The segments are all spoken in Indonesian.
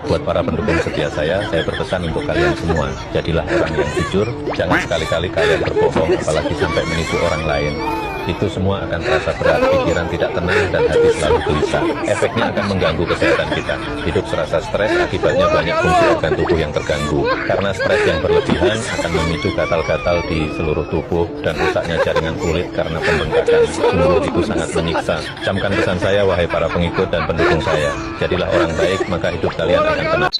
Buat para pendukung setia saya berpesan untuk kalian semua, jadilah orang yang jujur, jangan sekali-kali kalian berbohong, apalagi sampai menipu orang lain. Itu semua akan terasa berat, pikiran tidak tenang, dan hati selalu gelisah. Efeknya akan mengganggu kesehatan kita. Hidup serasa stres, akibatnya banyak fungsi organ tubuh yang terganggu. Karena stres yang berlebihan akan memicu gatal-gatal di seluruh tubuh, dan rusaknya jaringan kulit karena pembengkakan. Sungguh itu sangat menyiksa. Camkan pesan saya, wahai para pengikut dan pendukung saya. Jadilah orang baik, maka hidup kalian akan tenang.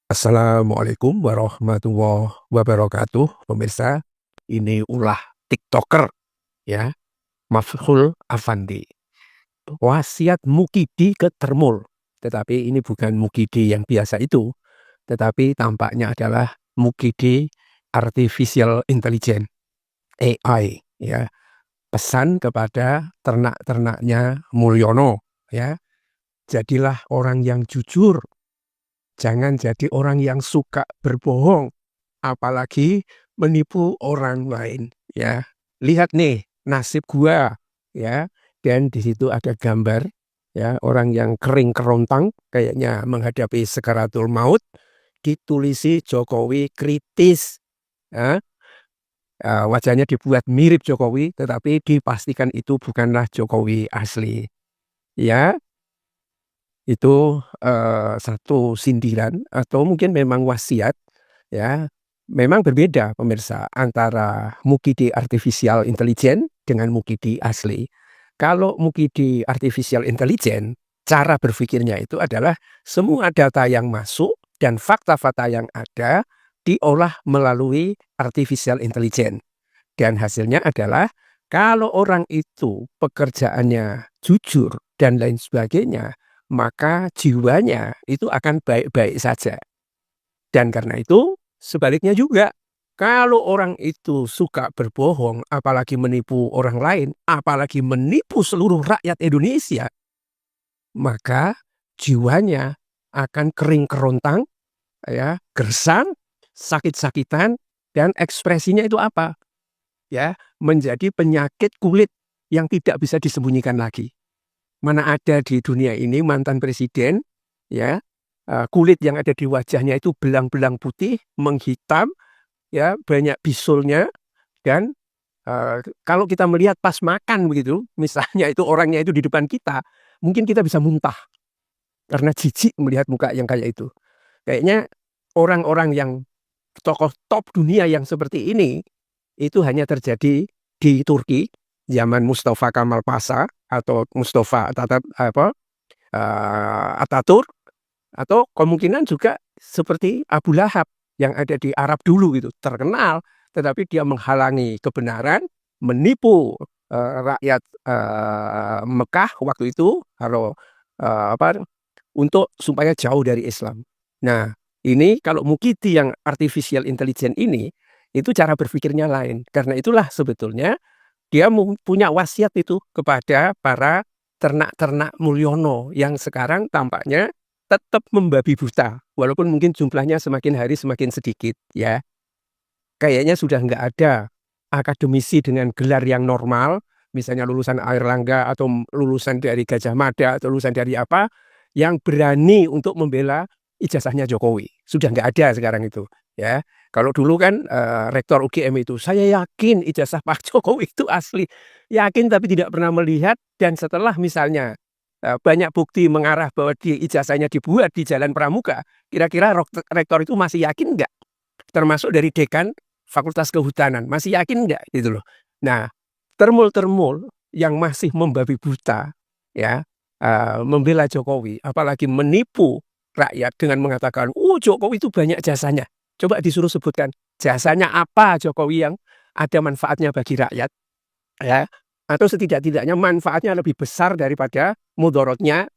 Assalamualaikum warahmatullahi wabarakatuh, pemirsa. Ini ulah TikToker ya, Mafhul Afandi. Wasiat Mukidi ke Termul. Tetapi ini bukan Mukidi yang biasa itu, tetapi tampaknya adalah Mukidi Artificial Intelligence AI ya. Pesan kepada ternak-ternaknya Mulyono ya. Jadilah orang yang jujur. Jangan jadi orang yang suka berbohong, apalagi menipu orang lain, ya. Lihat nih nasib gua, ya. Dan di situ ada gambar, ya, orang yang kering kerontang, kayaknya menghadapi sekaratul maut, ditulisi Jokowi kritis, ya. Wajahnya dibuat mirip Jokowi, tetapi dipastikan itu bukanlah Jokowi asli, ya. Itu, satu sindiran atau mungkin memang wasiat, ya. Memang berbeda pemirsa antara Mukidi Artificial Intelligence dengan Mukidi asli. Kalau Mukidi Artificial Intelligence, cara berpikirnya itu adalah semua data yang masuk dan fakta-fakta yang ada diolah melalui Artificial Intelligence. Dan hasilnya adalah kalau orang itu pekerjaannya jujur dan lain sebagainya, maka jiwanya itu akan baik-baik saja. Dan karena itu, sebaliknya juga, kalau orang itu suka berbohong, apalagi menipu orang lain, apalagi menipu seluruh rakyat Indonesia, maka jiwanya akan kering kerontang, ya, gersang, sakit-sakitan, dan ekspresinya itu apa? Ya, menjadi penyakit kulit yang tidak bisa disembunyikan lagi. Mana ada di dunia ini mantan presiden, ya, kulit yang ada di wajahnya itu belang-belang putih, menghitam, ya, banyak bisulnya, dan kalau kita melihat pas makan begitu, misalnya itu orangnya itu di depan kita, mungkin kita bisa muntah karena jijik melihat muka yang kayak itu. Kayaknya orang-orang yang tokoh top dunia yang seperti ini itu hanya terjadi di Turki zaman Mustafa Kemal Pasha atau Mustafa Ataturk, atau kemungkinan juga seperti Abu Lahab yang ada di Arab dulu gitu, terkenal, tetapi dia menghalangi kebenaran, menipu rakyat Mekah waktu itu, untuk supaya jauh dari Islam. Nah, ini kalau Mukidi yang Artificial Intelligence ini, itu cara berpikirnya lain. Karena itulah sebetulnya dia punya wasiat itu kepada para ternak-ternak Mulyono yang sekarang tampaknya tetap membabi buta, walaupun mungkin jumlahnya semakin hari semakin sedikit, ya. Kayaknya sudah nggak ada akademisi dengan gelar yang normal, misalnya lulusan Airlangga atau lulusan dari Gajah Mada atau lulusan dari apa, yang berani untuk membela ijazahnya Jokowi. Sudah nggak ada sekarang itu, ya. Kalau dulu kan rektor UGM itu, saya yakin ijazah Pak Jokowi itu asli. Yakin tapi tidak pernah melihat, dan setelah misalnya banyak bukti mengarah bahwa ijazahnya dibuat di Jalan Pramuka, kira-kira rektor itu masih yakin nggak? Termasuk dari dekan Fakultas Kehutanan, masih yakin nggak gitu loh. Nah, termul-termul yang masih membabi buta, ya, membela Jokowi, apalagi menipu rakyat dengan mengatakan, Jokowi itu banyak jasanya. Coba disuruh sebutkan jasanya apa Jokowi yang ada manfaatnya bagi rakyat, ya, atau setidak-tidaknya manfaatnya lebih besar daripada mudorotnya.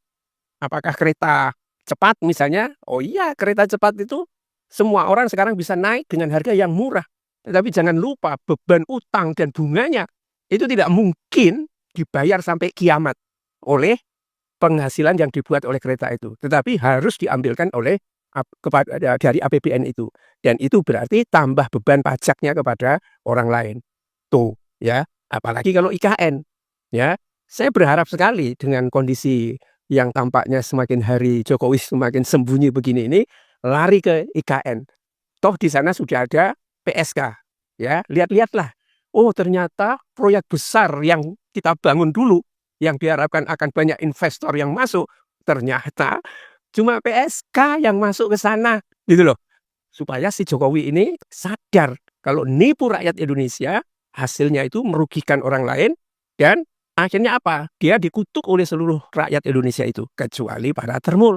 Apakah kereta cepat misalnya? Oh iya, kereta cepat itu semua orang sekarang bisa naik dengan harga yang murah. Tetapi jangan lupa beban utang dan bunganya itu tidak mungkin dibayar sampai kiamat oleh penghasilan yang dibuat oleh kereta itu, tetapi harus diambilkan oleh dari APBN itu, dan itu berarti tambah beban pajaknya kepada orang lain. Tuh, ya, apalagi kalau IKN, ya. Saya berharap sekali dengan kondisi yang tampaknya semakin hari Jokowi semakin sembunyi begini ini, lari ke IKN. Toh di sana sudah ada PSK, ya, lihat-lihatlah. Oh, ternyata proyek besar yang kita bangun dulu, yang diharapkan akan banyak investor yang masuk, ternyata cuma PSK yang masuk ke sana, gitu loh. Supaya si Jokowi ini sadar kalau nipu rakyat Indonesia, hasilnya itu merugikan orang lain, dan akhirnya apa? Dia dikutuk oleh seluruh rakyat Indonesia itu, kecuali para termul.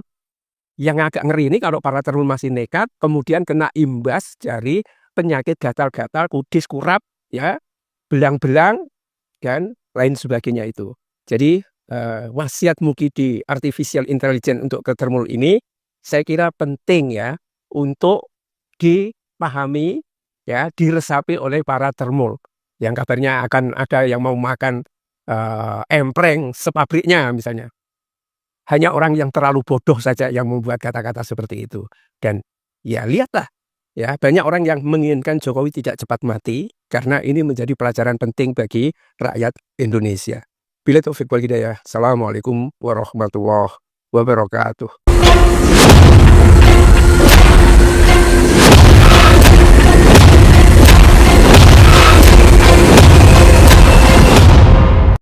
Yang agak ngeri ini kalau para termul masih nekat, kemudian kena imbas dari penyakit gatal-gatal, kudis, kurap, ya, belang-belang, dan lain sebagainya itu. Jadi wasiat Mukidi artificial intelligence untuk ke termul ini, saya kira penting ya untuk dipahami, ya, diresapi oleh para termul. Yang kabarnya akan ada yang mau makan empreng sepabriknya misalnya. Hanya orang yang terlalu bodoh saja yang membuat kata-kata seperti itu. Dan ya lihatlah, ya, banyak orang yang menginginkan Jokowi tidak cepat mati karena ini menjadi pelajaran penting bagi rakyat Indonesia. Bila taufik wal hidayah. Assalamualaikum warahmatullahi wabarakatuh.